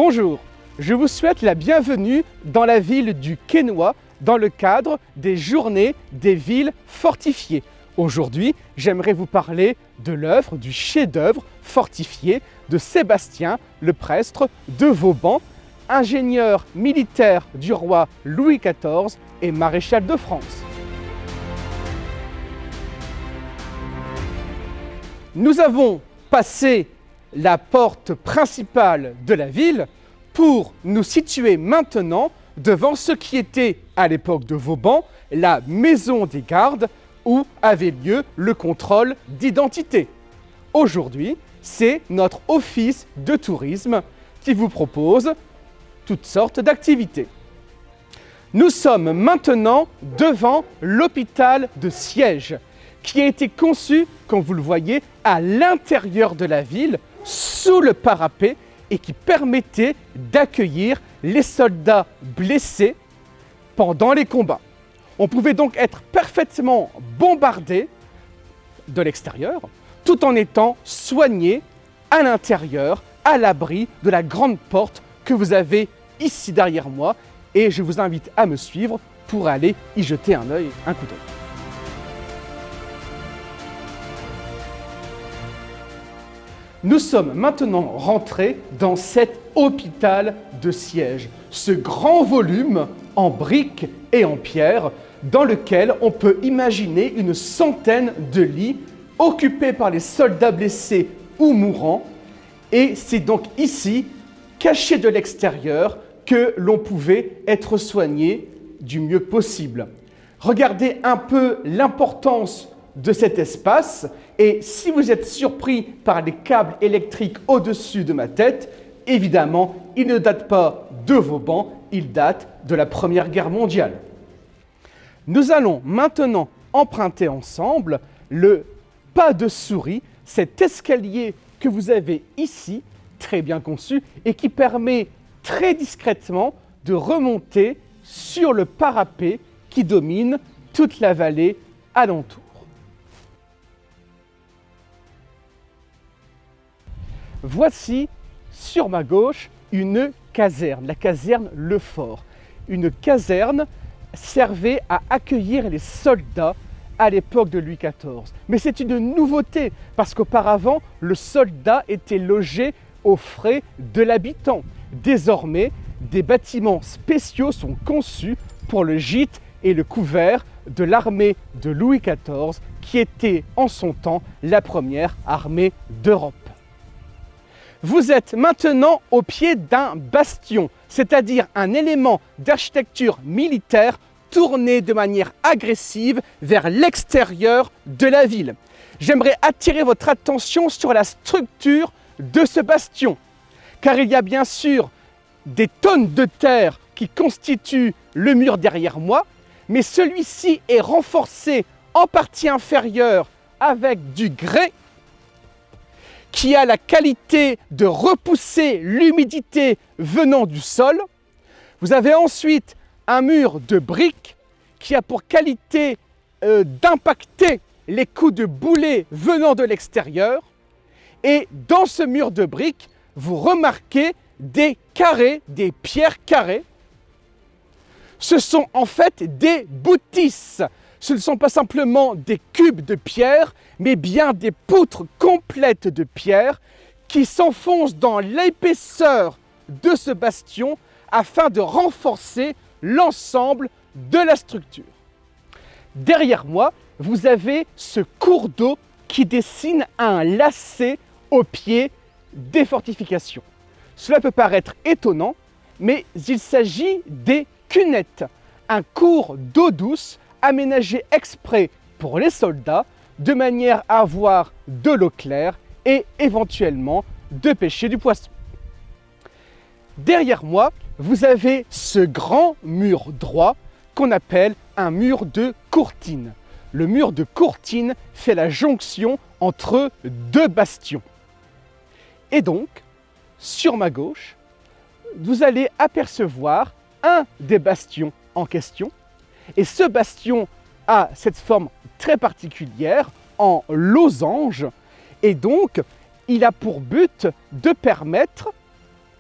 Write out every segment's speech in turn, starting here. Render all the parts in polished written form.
Bonjour, je vous souhaite la bienvenue dans la ville du Quesnoy dans le cadre des Journées des villes fortifiées. Aujourd'hui, j'aimerais vous parler de l'œuvre, du chef-d'œuvre fortifié de Sébastien le Prestre de Vauban, ingénieur militaire du roi Louis XIV et maréchal de France. Nous avons passé la porte principale de la ville pour nous situer maintenant devant ce qui était, à l'époque de Vauban, la maison des gardes où avait lieu le contrôle d'identité. Aujourd'hui, c'est notre office de tourisme qui vous propose toutes sortes d'activités. Nous sommes maintenant devant l'hôpital de Siège, qui a été conçu, comme vous le voyez, à l'intérieur de la ville, sous le parapet, et qui permettait d'accueillir les soldats blessés pendant les combats. On pouvait donc être parfaitement bombardé de l'extérieur, tout en étant soigné à l'intérieur, à l'abri de la grande porte que vous avez ici derrière moi, et je vous invite à me suivre pour aller y jeter un coup d'œil. Nous sommes maintenant rentrés dans cet hôpital de Siège, ce grand volume en briques et en pierre dans lequel on peut imaginer une centaine de lits occupés par les soldats blessés ou mourants. Et c'est donc ici, caché de l'extérieur, que l'on pouvait être soigné du mieux possible. Regardez un peu l'importance de cet espace, et si vous êtes surpris par les câbles électriques au-dessus de ma tête, évidemment, il ne date pas de Vauban, il date de la Première Guerre mondiale. Nous allons maintenant emprunter ensemble le pas de souris, cet escalier que vous avez ici, très bien conçu, et qui permet très discrètement de remonter sur le parapet qui domine toute la vallée alentour. Voici sur ma gauche une caserne, la caserne Le Fort. Une caserne servait à accueillir les soldats à l'époque de Louis XIV. Mais c'est une nouveauté parce qu'auparavant, le soldat était logé aux frais de l'habitant. Désormais, des bâtiments spéciaux sont conçus pour le gîte et le couvert de l'armée de Louis XIV, qui était en son temps la première armée d'Europe. Vous êtes maintenant au pied d'un bastion, c'est-à-dire un élément d'architecture militaire tourné de manière agressive vers l'extérieur de la ville. J'aimerais attirer votre attention sur la structure de ce bastion, car il y a bien sûr des tonnes de terre qui constituent le mur derrière moi, mais celui-ci est renforcé en partie inférieure avec du grès qui a la qualité de repousser l'humidité venant du sol. Vous avez ensuite un mur de briques qui a pour qualité d'impacter les coups de boulet venant de l'extérieur. Et dans ce mur de briques, vous remarquez des carrés, des pierres carrées. Ce sont en fait des boutisses. Ce ne sont pas simplement des cubes de pierre, mais bien des poutres complètes de pierre qui s'enfoncent dans l'épaisseur de ce bastion afin de renforcer l'ensemble de la structure. Derrière moi, vous avez ce cours d'eau qui dessine un lacet au pied des fortifications. Cela peut paraître étonnant, mais il s'agit des cunettes, un cours d'eau douce aménagé exprès pour les soldats de manière à avoir de l'eau claire et éventuellement de pêcher du poisson. Derrière moi, vous avez ce grand mur droit qu'on appelle un mur de courtine. Le mur de courtine fait la jonction entre deux bastions. Et donc, sur ma gauche, vous allez apercevoir un des bastions en question. Et ce bastion a cette forme très particulière en losange, et donc il a pour but de permettre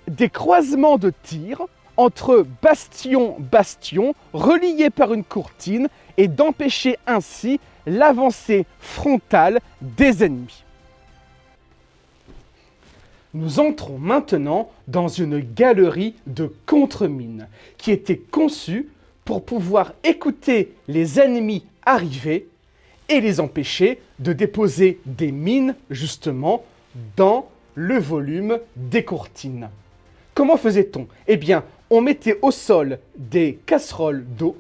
des croisements de tirs entre bastions reliés par une courtine et d'empêcher ainsi l'avancée frontale des ennemis. Nous entrons maintenant dans une galerie de contre-mines qui était conçue pour pouvoir écouter les ennemis arriver et les empêcher de déposer des mines justement dans le volume des courtines. Comment faisait-on? Eh bien, on mettait au sol des casseroles d'eau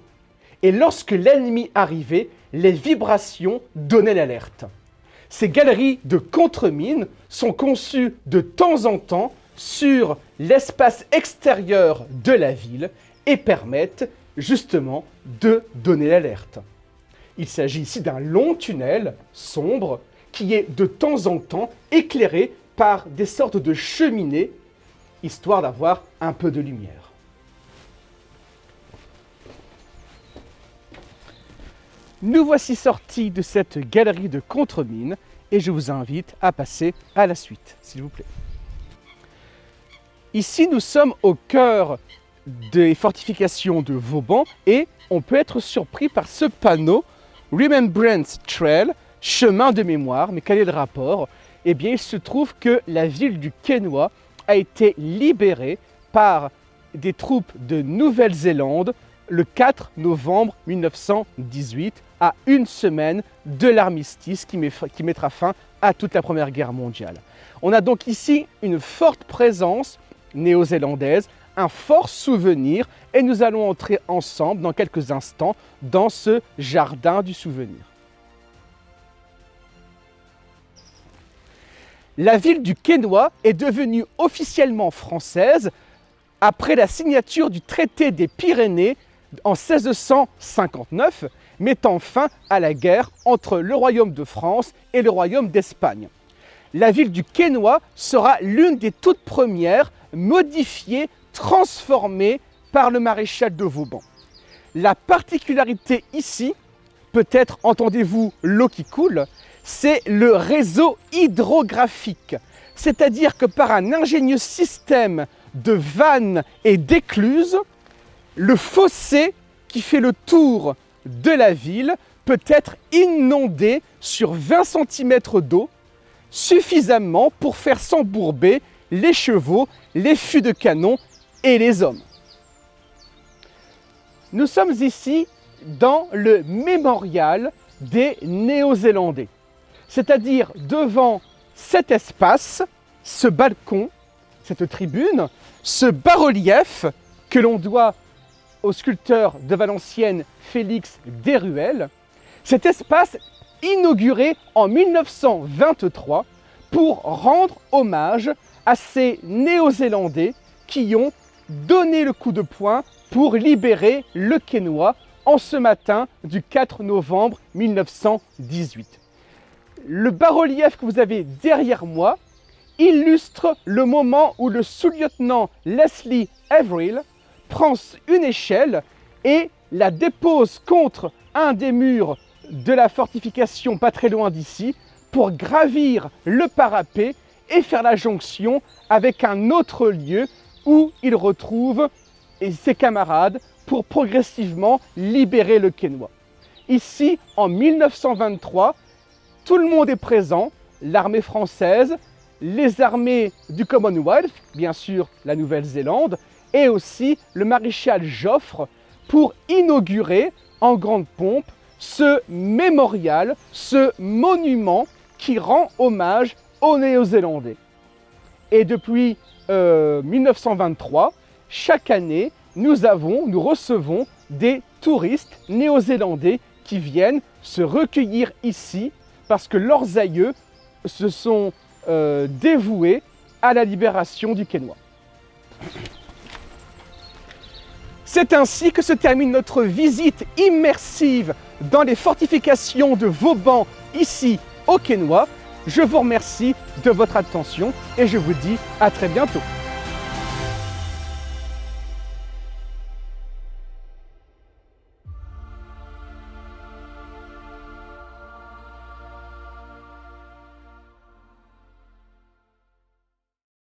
et lorsque l'ennemi arrivait, les vibrations donnaient l'alerte. Ces galeries de contre-mines sont conçues de temps en temps sur l'espace extérieur de la ville et permettent justement de donner l'alerte. Il s'agit ici d'un long tunnel sombre qui est de temps en temps éclairé par des sortes de cheminées, histoire d'avoir un peu de lumière. Nous voici sortis de cette galerie de contre-mines et je vous invite à passer à la suite, s'il vous plaît. Ici, nous sommes au cœur des fortifications de Vauban et on peut être surpris par ce panneau « Remembrance Trail », chemin de mémoire. Mais quel est le rapport? Eh bien, il se trouve que la ville du Quesnoy a été libérée par des troupes de Nouvelle-Zélande le 4 novembre 1918, à une semaine de l'armistice qui mettra fin à toute la Première Guerre mondiale. On a donc ici une forte présence néo-zélandaise, un fort souvenir, et nous allons entrer ensemble dans quelques instants dans ce jardin du souvenir. La ville du Quesnoy est devenue officiellement française après la signature du traité des Pyrénées en 1659, mettant fin à la guerre entre le Royaume de France et le Royaume d'Espagne. La ville du Quesnoy sera l'une des toutes premières modifiées, transformées par le maréchal de Vauban. La particularité ici, peut-être entendez-vous l'eau qui coule, c'est le réseau hydrographique. C'est-à-dire que par un ingénieux système de vannes et d'écluses, le fossé qui fait le tour de la ville peut être inondé sur 20 cm d'eau, suffisamment pour faire s'embourber les chevaux, les fûts de canon et les hommes. Nous sommes ici dans le mémorial des Néo-Zélandais, c'est-à-dire devant cet espace, ce balcon, cette tribune, ce bas-relief que l'on doit au sculpteur de Valenciennes Félix Desruelles, cet espace inauguré en 1923 pour rendre hommage à ces Néo-Zélandais qui ont donné le coup de poing pour libérer le Quesnoy en ce matin du 4 novembre 1918. Le bas-relief que vous avez derrière moi illustre le moment où le sous-lieutenant Leslie Averill prend une échelle et la dépose contre un des murs de la fortification pas très loin d'ici pour gravir le parapet et faire la jonction avec un autre lieu où il retrouve ses camarades pour progressivement libérer le Quesnoy. Ici, en 1923, tout le monde est présent, l'armée française, les armées du Commonwealth, bien sûr la Nouvelle-Zélande, et aussi le maréchal Joffre pour inaugurer en grande pompe ce mémorial, ce monument qui rend hommage aux Néo-Zélandais. Et depuis 1923, chaque année, nous recevons des touristes néo-zélandais qui viennent se recueillir ici parce que leurs aïeux se sont dévoués à la libération du Quesnoy. C'est ainsi que se termine notre visite immersive dans les fortifications de Vauban, ici au Quesnoy. Je vous remercie de votre attention et je vous dis à très bientôt.